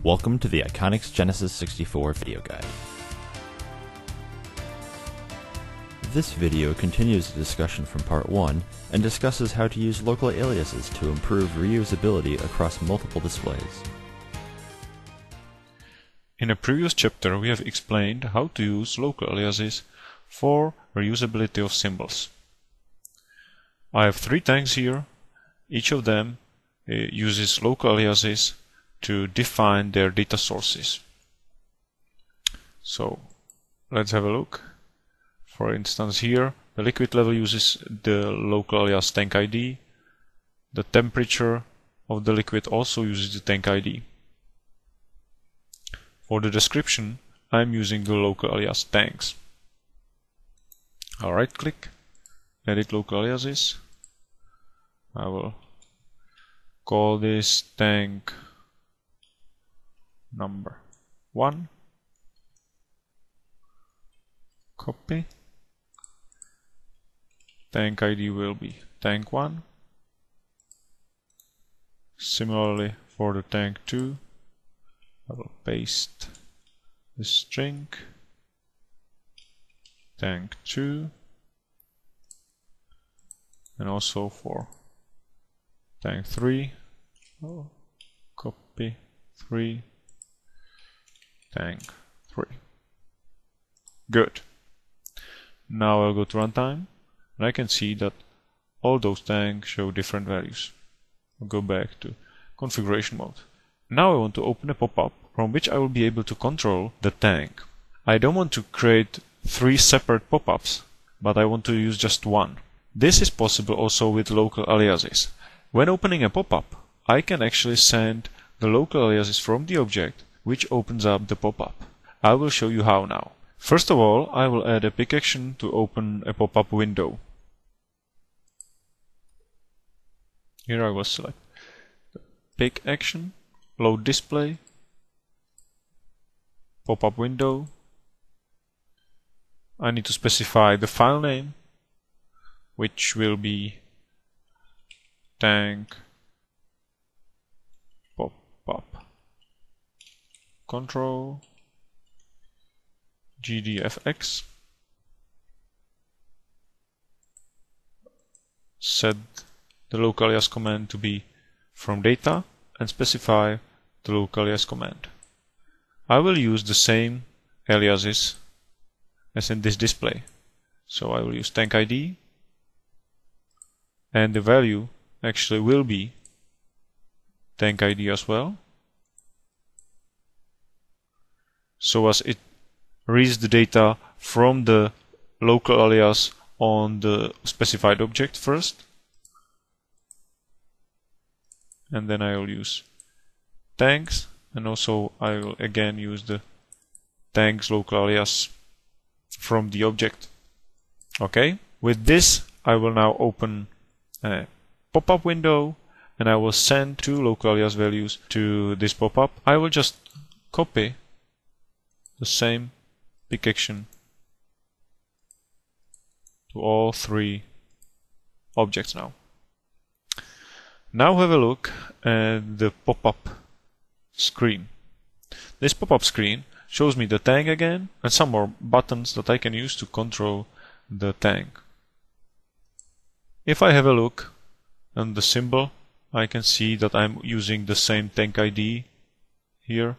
Welcome to the Iconics Genesis 64 video guide. This video continues the discussion from part 1 and discusses how to use local aliases to improve reusability across multiple displays. In a previous chapter we have explained how to use local aliases for reusability of symbols. I have 3 tanks here. Each of them uses local aliases to define their data sources. So let's have a look. For instance, here the liquid level uses the local alias tank ID. The temperature of the liquid also uses the tank ID. For the description, I'm using the local alias tanks. I'll right click, edit local aliases. I will call this tank number 1. Copy. Tank ID will be tank 1. Similarly for the tank 2, I will paste the string tank 2, and also for tank 3, copy 3, tank 3. Good. Now I'll go to runtime and I can see that all those tanks show different values. I'll go back to configuration mode. Now I want to open a pop-up from which I will be able to control the tank. I don't want to create 3 separate pop-ups, but I want to use just one. This is possible also with local aliases. When opening a pop-up, I can actually send the local aliases from the object which opens up the pop-up. I will show you how now. First of all, I will add a pick action to open a pop-up window. Here I will select the pick action, load display, pop-up window. I need to specify the file name, which will be tank pop-up control gdfx. Set the local alias command to be from data and specify the local alias command. I will use the same aliases as in this display. So I will use tank ID, and the value actually will be tank ID as well, so as it reads the data from the local alias on the specified object first, and then I will use tanks, and also I will again use the tanks local alias from the object. Okay, with this I will now open a pop-up window and I will send 2 local alias values to this pop-up. I will just copy the same pick action to all 3 objects now. Now have a look at the pop-up screen. This pop-up screen shows me the tank again and some more buttons that I can use to control the tank. If I have a look at the symbol, I can see that I'm using the same tank ID here,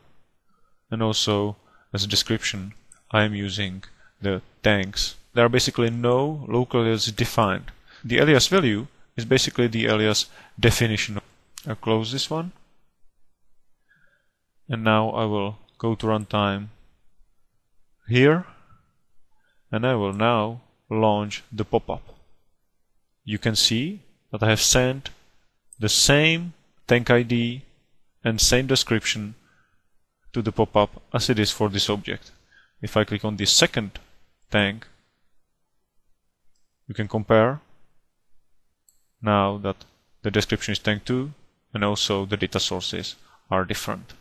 and also as a description I am using the tanks. There are basically no local aliases defined. The alias value is basically the alias definition. I'll close this one, and now I will go to runtime here, and I will now launch the pop-up. You can see that I have sent the same tank ID and same description to the pop-up as it is for this object. If I click on this second tank, you can compare now that the description is tank 2 and also the data sources are different.